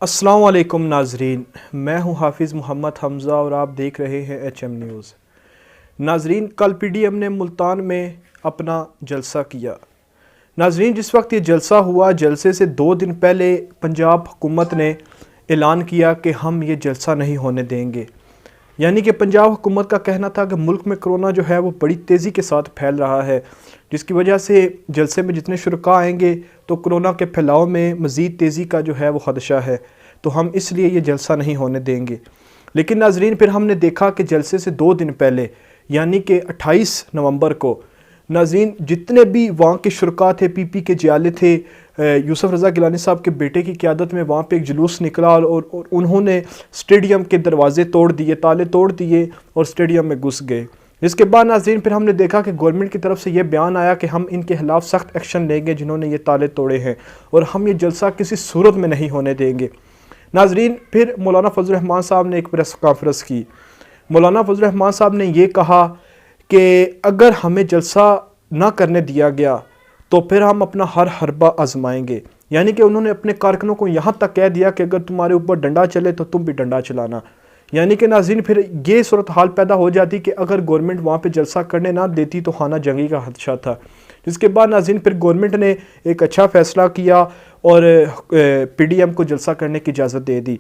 अस्सलाम वालेकुम नाजरीन, मैं हूं हाफिज़ मोहम्मद हमज़ा और आप देख रहे हैं HM न्यूज़। नाजरीन, कल PDM ने मुल्तान में अपना जलसा किया। नाजरीन, जिस वक्त ये जलसा हुआ, जलसे से 2 दिन पहले पंजाब हुकूमत ने ऐलान किया कि हम ये जलसा नहीं होने देंगे। यानी कि पंजाब हुकूमत का कहना था कि मुल्क में कोरोना जो है वो बड़ी तेज़ी के साथ फैल रहा है, जिसकी वजह से जलसे में जितने शुरका आएंगे तो कोरोना के फैलाव में मज़ीद तेज़ी का जो है वो ख़दशा है, तो हम इसलिए ये जलसा नहीं होने देंगे। लेकिन नाजरीन, फिर हमने देखा कि जलसे से 2 दिन पहले यानी कि 28 नवंबर को नाज़रीन जितने भी वहाँ के शुरका थे, PP के जियाले थे, यूसुफ रज़ा गिलानी साहब के बेटे की क़यादत में वहाँ पे एक जुलूस निकला और उन्होंने स्टेडियम के दरवाज़े तोड़ दिए, ताले तोड़ दिए और स्टेडियम में घुस गए। इसके बाद नाज़रीन फिर हमने देखा कि गवर्नमेंट की तरफ से ये बयान आया कि हम इनके खिलाफ सख्त एक्शन लेंगे जिन्होंने ये ताले तोड़े हैं, और हम ये जलसा किसी सूरत में नहीं होने देंगे। नाज़रीन, फिर मौलाना फजल रहमान साहब ने एक प्रेस कॉन्फ्रेंस की। मौलाना फजल रहमान साहब ने ये कहा कि अगर हमें जलसा ना करने दिया गया तो फिर हम अपना हर हरबा आजमाएंगे। यानी कि उन्होंने अपने कारकुनों को यहाँ तक कह दिया कि अगर तुम्हारे ऊपर डंडा चले तो तुम भी डंडा चलाना। यानी कि नाज़रीन फिर ये सूरत हाल पैदा हो जाती कि अगर गवर्नमेंट वहाँ पे जलसा करने ना देती तो खाना जंगी का खदशा था। जिसके बाद नाज़रीन फिर गवर्नमेंट ने एक अच्छा फ़ैसला किया और PDM को जलसा करने की इजाज़त दे दी।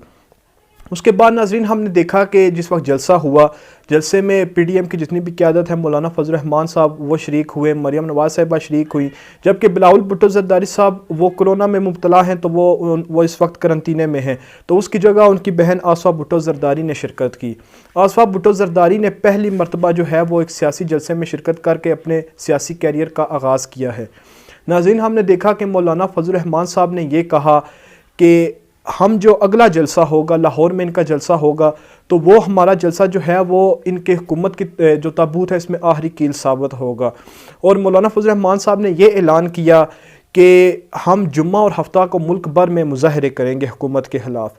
उसके बाद नाज़रीन हमने देखा कि जिस वक्त जलसा हुआ, जलसे में PDM की जितनी भी क़यादत है, मौलाना फजल रहमान साहब वो शरीक हुए, मरियम नवाज़ साहिबा शरीक हुई, जबकि बिलावल भुट्टो ज़रदारी साहब वो कोरोना में मुब्तला हैं तो वो इस वक्त करंतीने में हैं, तो उसकी जगह उनकी बहन आसफ़ा भुट्टो ज़रदारी ने शिरकत की। आसफ़ा भुट्टो ज़रदारी ने पहली मरतबा जो है वो एक सियासी जलसे में शिरकत करके अपने सियासी कैरियर का आगाज़ किया है। नाज़रीन, हमने देखा कि मौलाना फजल रहमान साहब ने ये कहा कि हम जो अगला जलसा होगा, लाहौर में इनका जलसा होगा, तो वो हमारा जलसा जो है वो इनके हुकूमत की जो ताबूत है इसमें आखिरी कील साबित होगा। और मौलाना फजल रहमान साहब ने ये ऐलान किया कि हम जुम्मा और हफ्ता को मुल्क भर में मुजाहरे करेंगे हुकूमत के ख़िलाफ़।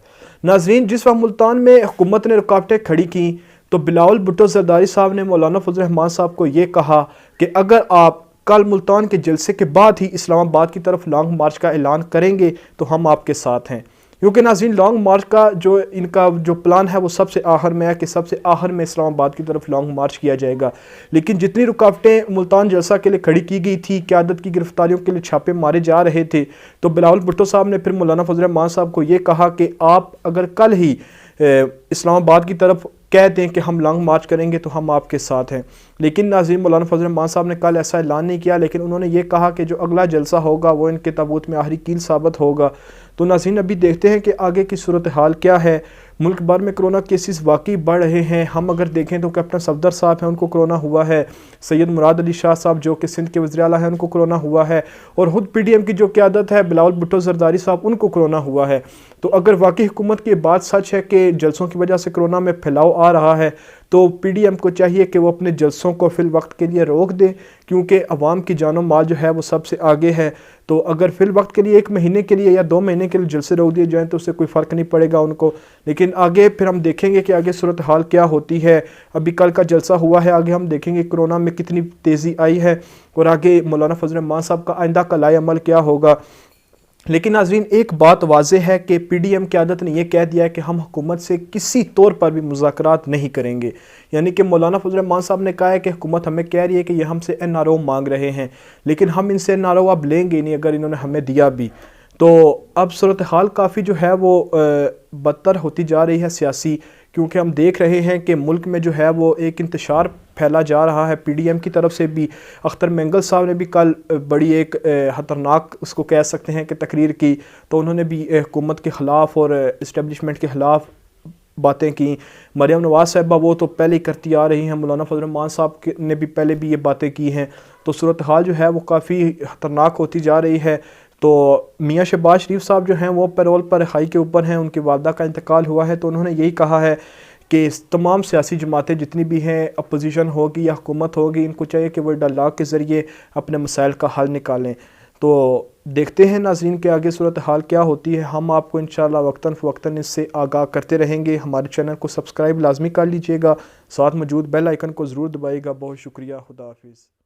नाज़रीन, जिस वक्त मुल्तान में हुकूमत ने रुकावटें खड़ी की तो बिलावल भुट्टो ज़रदारी साहब ने मौलाना फजल रहमान साहब को ये कहा कि अगर आप कल मुल्तान के जलसे के बाद ही इस्लामाबाद की तरफ लॉन्ग मार्च का ऐलान करेंगे तो हम आपके साथ हैं। क्योंकि नाज़रीन लॉन्ग मार्च का जो इनका जो प्लान है वो सबसे आखिर में है कि सबसे आखिर में इस्लामाबाद की तरफ लॉन्ग मार्च किया जाएगा। लेकिन जितनी रुकावटें मुल्तान जलसा के लिए खड़ी की गई थी, क़यादत की गिरफ्तारियों के लिए छापे मारे जा रहे थे, तो बिलावल भुट्टो साहब ने फिर मौलाना फजल रहमान साहब को ये कहा कि आप अगर कल ही इस्लामाबाद की तरफ कह दें कि हम लॉन्ग मार्च करेंगे तो हम आपके साथ हैं। लेकिन नाज़रीन मौलाना फजल रहमान साहब ने कल ऐसा ऐलान नहीं किया, लेकिन उन्होंने ये कहा कि जो अगला जलसा होगा वो इनके ताबूत में आखिरी कील साबित होगा। तो नाज़रीन अभी देखते हैं कि आगे की सूरत हाल क्या है। मुल्क भर में कोरोना केसेस वाकई बढ़ रहे हैं। हम अगर देखें तो कैप्टन सफदर साहब हैं, उनको कोरोना हुआ है। सैयद मुराद अली शाह साहब जो कि सिंध के वज़ीर आला हैं, उनको कोरोना हुआ है। और खुद PDM की जो क़यादत है बिलावल भुट्टो ज़रदारी साहब, उनको कोरोना हुआ है। तो अगर वाकई हुकूमत की बात सच है कि जलसों की वजह से कोरोना में फैलाव आ रहा है, तो PDM को चाहिए कि वो अपने जलसों को फ़िल वक्त के लिए रोक दे, क्योंकि अवाम की जानो माल जो है वो सबसे आगे है। तो अगर फ़िल वक्त के लिए 1 महीने के लिए या 2 महीने के लिए जलसे रोक दिए जाएँ तो उससे कोई फ़र्क नहीं पड़ेगा उनको। लेकिन आगे फिर हम देखेंगे कि आगे सूरत हाल क्या होती है। अभी कल का जलसा हुआ है, आगे हम देखेंगे कोरोना में कितनी तेज़ी आई है और आगे मौलाना फजल रहमान साहब का आइंदा का लाए अमल क्या होगा। लेकिन नाज़रीन एक बात वाज़ेह है कि PDM क़यादत ने यह कह दिया है कि हम हुकूमत से किसी तौर पर भी मुज़ाकरात नहीं करेंगे। यानी कि मौलाना फजल रहमान साहब ने कहा है कि हुकूमत हमें कह रही है कि ये हमसे NRO मांग रहे हैं, लेकिन हम इनसे NRO अब लेंगे नहीं अगर इन्होंने हमें दिया भी। तो अब सूरत हाल काफ़ी जो है वो बदतर होती जा रही है सियासी, क्योंकि हम देख रहे हैं कि मुल्क में जो है वो एक इंतशार फैला जा रहा है PDM की तरफ से भी। अख्तर मेंगल साहब ने भी कल बड़ी एक ख़तरनाक उसको कह सकते हैं कि तकरीर की, तो उन्होंने भी हुकूमत के ख़िलाफ़ और इस्टेब्लिशमेंट के ख़िलाफ़ बातें की। मरियम नवाज़ साहिबा वो तो पहले ही करती आ रही हैं, मौलाना फजल रहमान साहब ने भी पहले भी ये बातें की हैं। तो सूरत हाल जो है वो काफ़ी ख़तरनाक होती जा रही है। तो मियाँ शहबाज शरीफ साहब जो हैं वो पैरोल पर रिहाई के ऊपर हैं, उनकी वालदा का इंतकाल हुआ है। तो उन्होंने यही कहा है कि तमाम सियासी जमातें जितनी भी हैं, अपोजिशन होगी या हुकूमत होगी, इनको चाहिए कि वो डायलॉग के ज़रिए अपने मसाइल का हल निकालें। तो देखते हैं नाज़रीन के आगे सूरत हाल क्या होती है। हम आपको इंशाअल्लाह वक्तन फ़वक्तन इससे आगाह करते रहेंगे। हमारे चैनल को सब्सक्राइब लाजमी कर लीजिएगा, साथ मौजूद बेल आइकन को ज़रूर दबाइएगा। बहुत शुक्रिया, खुदा हाफिज़।